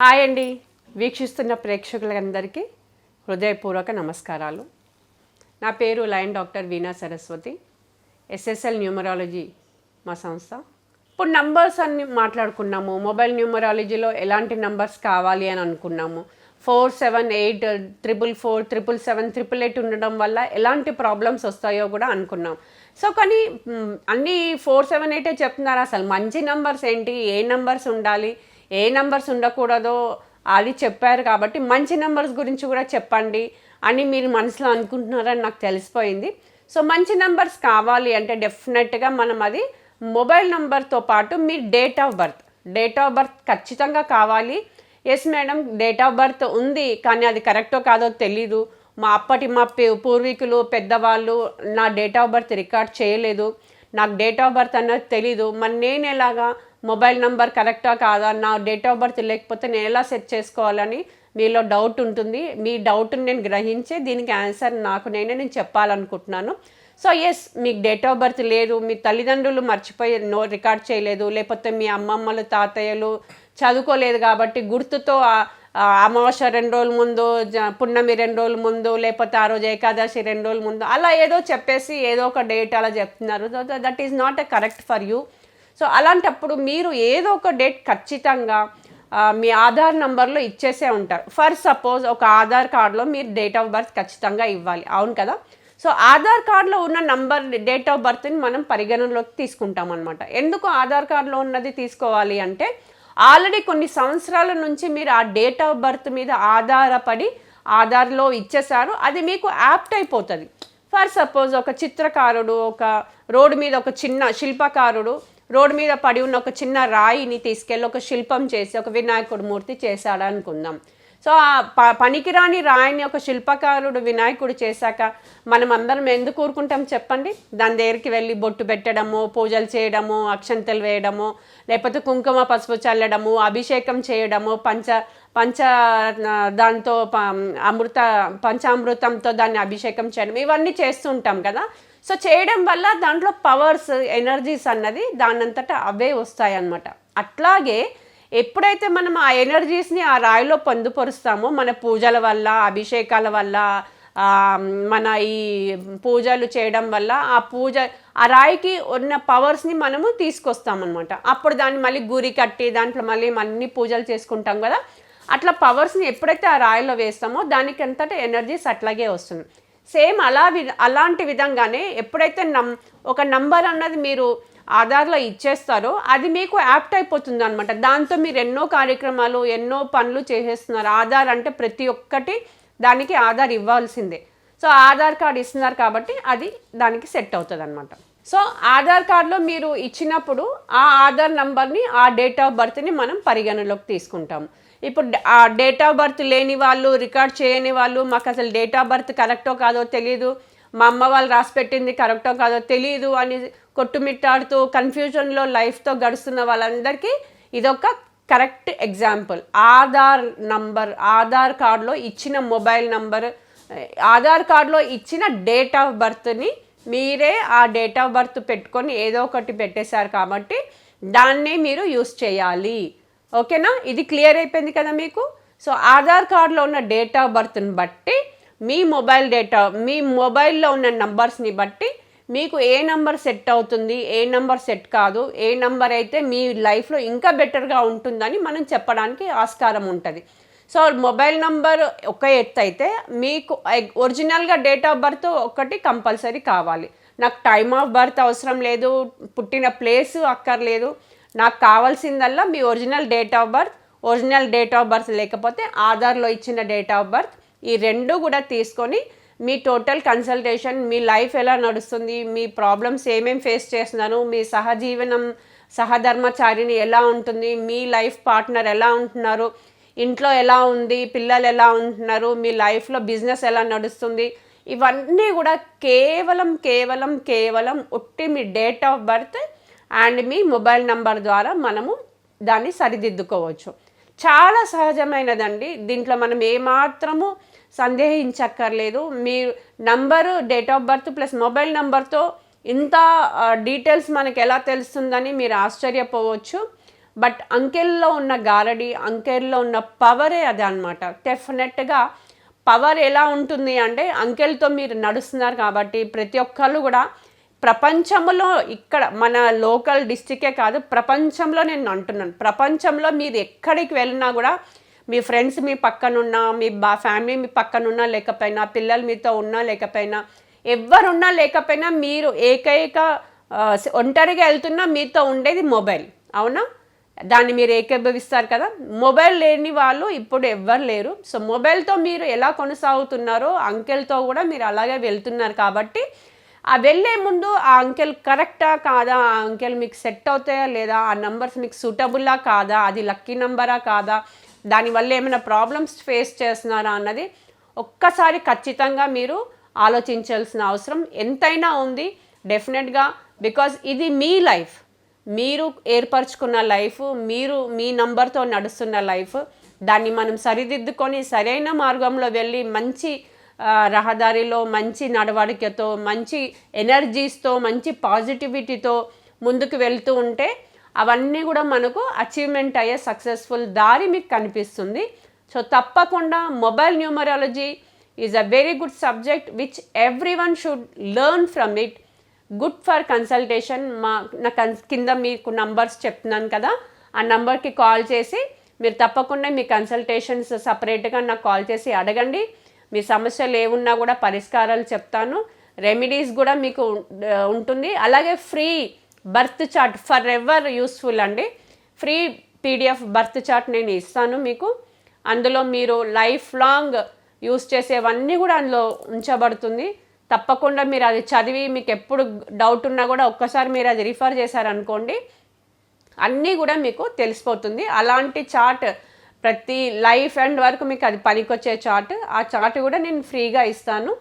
Hi అండి, వీక్షిస్తున్న ప్రేక్షకులందరికీ హృదయపూర్వక నమస్కారాలు. నా పేరు లయన్ డాక్టర్ వీణా సరస్వతి, ఎస్ఎస్ఎల్ న్యూమరాలజీ మా సంస్థ. ఇప్పుడు నంబర్స్ అన్ని మాట్లాడుకున్నాము. మొబైల్ న్యూమరాలజీలో ఎలాంటి నంబర్స్ కావాలి అని అనుకున్నాము. 478 444 777 888 ఉండడం వల్ల ఎలాంటి ప్రాబ్లమ్స్ వస్తాయో కూడా అనుకున్నాం. సో కానీ అన్నీ 478 చెప్తున్నారు. అసలు మంచి నంబర్స్ ఏంటి, ఏ నంబర్స్ ఉండాలి, ఏ నెంబర్స్ ఉండకూడదో అది చెప్పారు. కాబట్టి మంచి నెంబర్స్ గురించి కూడా చెప్పండి అని మీరు మనసులో అనుకుంటున్నారని నాకు తెలిసిపోయింది. సో మంచి నెంబర్స్ కావాలి అంటే డెఫినెట్గా మనం అది మొబైల్ నెంబర్తో పాటు మీ డేట్ ఆఫ్ బర్త్ ఖచ్చితంగా కావాలి. Yes madam, date of birth ఉంది కానీ అది కరెక్టో కాదో తెలీదు, మా పూర్వీకులు పెద్దవాళ్ళు నా డేట్ ఆఫ్ బర్త్ రికార్డ్ చేయలేదు, నాకు డేట్ ఆఫ్ బర్త్ అన్నది తెలీదు, మరి నేను ఎలాగా మొబైల్ నెంబర్ కరెక్టా కాదా, నా డేట్ ఆఫ్ బర్త్ లేకపోతే నేను ఎలా సెట్ చేసుకోవాలని మీలో డౌట్ ఉంటుంది. మీ డౌట్ని నేను గ్రహించే దీనికి ఆన్సర్ నేను చెప్పాలనుకుంటున్నాను. సో ఎస్, మీకు డేట్ ఆఫ్ బర్త్ లేదు, మీ తల్లిదండ్రులు మర్చిపోయి రికార్డ్ చేయలేదు, లేకపోతే మీ అమ్మమ్మలు తాతయ్యలు చదువుకోలేదు కాబట్టి గుర్తుతో అమావాస్య 2 రోజుల ముందు, పున్నమి 2 రోజుల ముందు, లేకపోతే ఆ రోజు ఏకాదశి 2 రోజుల ముందు అలా ఏదో చెప్పేసి ఏదో ఒక డేట్ అలా చెప్తున్నారు. That is not a correct for you. So అలాంటప్పుడు మీరు ఏదో ఒక డేట్ ఖచ్చితంగా మీ ఆధార్ నంబర్లో ఇచ్చేసే ఉంటారు. ఫర్ సపోజ్ ఒక ఆధార్ కార్డులో మీరు డేట్ ఆఫ్ బర్త్ ఖచ్చితంగా ఇవ్వాలి, అవును కదా. సో ఆధార్ కార్డులో ఉన్న నంబర్ డేట్ ఆఫ్ బర్త్ని మనం పరిగణనలోకి తీసుకుంటాం అనమాట. ఎందుకు ఆధార్ కార్డులో ఉన్నది తీసుకోవాలి అంటే ఆల్రెడీ కొన్ని సంవత్సరాల నుంచి మీరు ఆ డేట్ ఆఫ్ బర్త్ మీద ఆధారపడి ఆధార్లో ఇచ్చేసారు, అది మీకు యాప్ట్ అయిపోతుంది. ఫర్ సపోజ్ ఒక చిత్రకారుడు ఒక రోడ్డు మీద ఒక చిన్న శిల్పకారుడు రోడ్డు మీద పడి ఉన్న ఒక చిన్న రాయిని తీసుకెళ్ళి ఒక శిల్పం చేసి ఒక వినాయకుడు మూర్తి చేశాడు అనుకుందాం. సో ఆ పనికిరాని రాయిని ఒక శిల్పకారుడు వినాయకుడు చేశాక మనం అందరం ఎందుకు ఊరుకుంటాం చెప్పండి? దాని దగ్గరికి వెళ్ళి బొట్టు పెట్టడము, పూజలు చేయడము, అక్షంతలు వేయడము, లేకపోతే కుంకుమ పసుపు చల్లడము, అభిషేకం చేయడము, దాంతో పంచామృతంతో దాన్ని అభిషేకం చేయడం, ఇవన్నీ చేస్తూ ఉంటాం కదా. సో చేయడం వల్ల దాంట్లో పవర్స్, ఎనర్జీస్ అన్నది దానంతటా అవే వస్తాయన్నమాట. అట్లాగే ఎప్పుడైతే మనం ఆ ఎనర్జీస్ని ఆ రాయిలో పొందుపరుస్తామో మన పూజల వల్ల, అభిషేకాల వల్ల, మన ఈ పూజలు చేయడం వల్ల ఆ రాయికి ఉన్న పవర్స్ని మనము తీసుకొస్తామన్నమాట. అప్పుడు దాన్ని మళ్ళీ గురి కట్టి దాంట్లో మళ్ళీ అన్ని పూజలు చేసుకుంటాం కదా. అట్లా పవర్స్ని ఎప్పుడైతే ఆ రాయిలో వేస్తామో దానికి అంతటా ఎనర్జీస్ అట్లాగే వస్తుంది. సేమ్ అలాంటి విధంగానే ఎప్పుడైతే ఒక నంబర్ అన్నది మీరు ఆధార్లో ఇచ్చేస్తారో అది మీకు యాప్ట్ అయిపోతుంది అనమాట. దాంతో మీరు ఎన్నో కార్యక్రమాలు, ఎన్నో పనులు చేసేస్తున్నారు. ఆధార్ అంటే ప్రతి ఒక్కటి దానికి ఆధార్ ఇవ్వాల్సిందే. సో ఆధార్ కార్డు ఇస్తున్నారు కాబట్టి అది దానికి సెట్ అవుతుంది అనమాట. సో ఆధార్ కార్డులో మీరు ఇచ్చినప్పుడు ఆ ఆధార్ నంబర్ని, ఆ డేట్ ఆఫ్ బర్త్ని మనం పరిగణలోకి తీసుకుంటాము. ఇప్పుడు ఆ డేట్ ఆఫ్ బర్త్ లేని వాళ్ళు, రికార్డ్ చేయని వాళ్ళు, మాకు అసలు డేట్ ఆఫ్ బర్త్ కరెక్టో కాదో తెలియదు, మా అమ్మ వాళ్ళు రాసి పెట్టింది కరెక్టో కాదో తెలియదు అని కొట్టుమిట్టాడుతూ కన్ఫ్యూజన్లో లైఫ్తో గడుస్తున్న వాళ్ళందరికీ ఇదొక కరెక్ట్ ఎగ్జాంపుల్. ఆధార్ కార్డులో ఇచ్చిన మొబైల్ నంబర్, ఆధార్ కార్డులో ఇచ్చిన డేట్ ఆఫ్ బర్త్ని మీరే ఆ డేట్ ఆఫ్ బర్త్ పెట్టుకొని ఏదో ఒకటి పెట్టేశారు కాబట్టి దాన్నే మీరు యూస్ చేయాలి. ఓకేనా? ఇది క్లియర్ అయిపోయింది కదా మీకు. సో ఆధార్ కార్డులో ఉన్న డేట్ ఆఫ్ బర్త్ని బట్టి మీ మొబైల్లో ఉన్న నంబర్స్ని బట్టి మీకు ఏ నంబర్ సెట్ అవుతుంది, ఏ నంబర్ సెట్ కాదు, ఏ నంబర్ అయితే మీ లైఫ్లో ఇంకా బెటర్గా ఉంటుందని మనం చెప్పడానికి ఆస్కారం ఉంటుంది. సో మొబైల్ నంబర్ ఒక ఎత్తు అయితే మీకు ఒరిజినల్గా డేట్ ఆఫ్ బర్త్ ఒకటి కంపల్సరీ కావాలి. నాకు టైమ్ ఆఫ్ బర్త్ అవసరం లేదు, పుట్టిన ప్లేస్ అక్కర్లేదు, నాకు కావాల్సిందల్లా మీ ఒరిజినల్ డేట్ ఆఫ్ బర్త్ లేకపోతే ఆధార్లో ఇచ్చిన డేట్ ఆఫ్ బర్త్, ఈ రెండు కూడా తీసుకొని మీ టోటల్ కన్సల్టేషన్, మీ లైఫ్ ఎలా నడుస్తుంది, మీ ప్రాబ్లమ్స్ ఏమేమి ఫేస్ చేస్తున్నారు, మీ సహధర్మచారిని ఎలా ఉంటుంది, మీ లైఫ్ పార్ట్నర్ ఎలా ఉంటున్నారు, ఇంట్లో ఎలా ఉంది, పిల్లలు ఎలా ఉంటున్నారు, మీ లైఫ్లో బిజినెస్ ఎలా నడుస్తుంది, ఇవన్నీ కూడా కేవలం ఒట్టి మీ డేట్ ఆఫ్ బర్త్ అండ్ మీ మొబైల్ నంబర్ ద్వారా మనము దాన్ని సరిదిద్దుకోవచ్చు. చాలా సహజమైనదండి. దీంట్లో మనం ఏమాత్రము సందేహించక్కర్లేదు. మీ number, date of birth plus mobile నంబర్తో ఇంత డీటెయిల్స్ మనకి ఎలా తెలుస్తుందని మీరు ఆశ్చర్యపోవచ్చు. బట్ అంకెల్లో ఉన్న గారడి, అంకెల్లో ఉన్న పవరే అది అనమాట. డెఫినెట్గా పవర్ ఎలా ఉంటుంది అంటే, అంకెలతో మీరు నడుస్తున్నారు కాబట్టి ప్రతి ఒక్కళ్ళు కూడా ప్రపంచంలో, ఇక్కడ మన లోకల్ డిస్టికే కాదు, ప్రపంచంలో నేను అంటున్నాను, ప్రపంచంలో మీరు ఎక్కడికి వెళ్ళినా కూడా మీ ఫ్రెండ్స్ మీ పక్కనున్నా, మీ ఫ్యామిలీ మీ పక్కనున్నా లేకపోయినా, పిల్లలు మీతో ఉన్నా లేకపోయినా, ఎవరున్నా లేకపోయినా, మీరు ఏకైక ఒంటరిగా వెళ్తున్నా మీతో ఉండేది మొబైల్. అవునా? దాన్ని మీరు ఏకీభవిస్తారు కదా. మొబైల్ లేని వాళ్ళు ఇప్పుడు ఎవ్వరు లేరు. సో మొబైల్తో మీరు ఎలా కొనసాగుతున్నారో అంకెల్తో కూడా మీరు అలాగే వెళ్తున్నారు. కాబట్టి ఆ వెళ్ళే ముందు ఆ అంకెల్ కరెక్టా కాదా, ఆ అంకెల్ మీకు సెట్ అవుతాయా లేదా, ఆ నంబర్స్ మీకు సూటబుల్లా కాదా, అది లక్కీ నంబరా కాదా, దానివల్ల ఏమైనా ప్రాబ్లమ్స్ ఫేస్ చేస్తున్నారా అన్నది ఒక్కసారి ఖచ్చితంగా మీరు ఆలోచించాల్సిన అవసరం ఎంతైనా ఉంది డెఫినెట్గా. బికాజ్ ఇది మీ లైఫ్, మీరు ఏర్పరచుకున్న లైఫ్, మీరు మీ నంబర్తో నడుస్తున్న లైఫ్. దాన్ని మనం సరిదిద్దుకొని సరైన మార్గంలో వెళ్ళి మంచి రహదారిలో మంచి నడవడికతో, మంచి ఎనర్జీస్తో, మంచి పాజిటివిటీతో ముందుకు వెళ్తూ ఉంటే అవన్నీ కూడా మనకు అచీవ్మెంట్ అయ్యే సక్సెస్ఫుల్ దారి మీకు కనిపిస్తుంది. సో తప్పకుండా mobile numerology is a very good subject which every one should learn from it. Good for consultation. నా కింద మీకు నంబర్స్ చెప్తున్నాను కదా, ఆ నంబర్కి కాల్ చేసి మీరు తప్పకుండా మీ కన్సల్టేషన్స్ సపరేట్గా నాకు కాల్ చేసి అడగండి. మీ సమస్యలు ఏమున్నా కూడా పరిష్కారాలు చెప్తాను, రెమెడీస్ కూడా మీకు ఉంటుంది. అలాగే free birth chart for ever useful అండి. ఫ్రీ పీడిఎఫ్ బర్త్ చార్ట్ నేను ఇస్తాను మీకు. అందులో మీరు లైఫ్ లాంగ్ యూస్ చేసేవన్నీ కూడా అందులో ఉంచబడుతుంది. తప్పకుండా మీరు అది చదివి మీకు ఎప్పుడు డౌట్ ఉన్నా కూడా ఒక్కసారి మీరు అది రిఫర్ చేశారనుకోండి, అన్నీ కూడా మీకు తెలిసిపోతుంది. అలాంటి చార్ట్ ప్రతి లైఫ్ ఎండ్ వరకు మీకు అది పనికొచ్చే చార్ట్. ఆ చార్ట్ కూడా నేను ఫ్రీగా ఇస్తాను.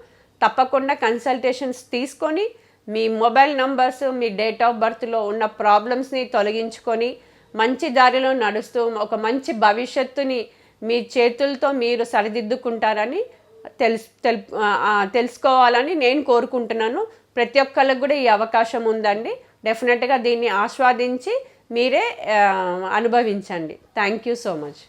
తప్పకుండా కన్సల్టేషన్స్ తీసుకొని మీ మొబైల్ నంబర్స్, మీ డేట్ ఆఫ్ బర్త్లో ఉన్న ప్రాబ్లమ్స్ని తొలగించుకొని మంచి దారిలో నడుస్తూ ఒక మంచి భవిష్యత్తుని మీ చేతులతో మీరు సరిదిద్దుకుంటారని తెలుసుకోవాలని నేను కోరుకుంటున్నాను. ప్రతి ఒక్కరికి కూడా ఈ అవకాశం ఉందండి. డెఫినెట్గా దీన్ని ఆస్వాదించి మీరే అనుభవించండి. Thank you so much.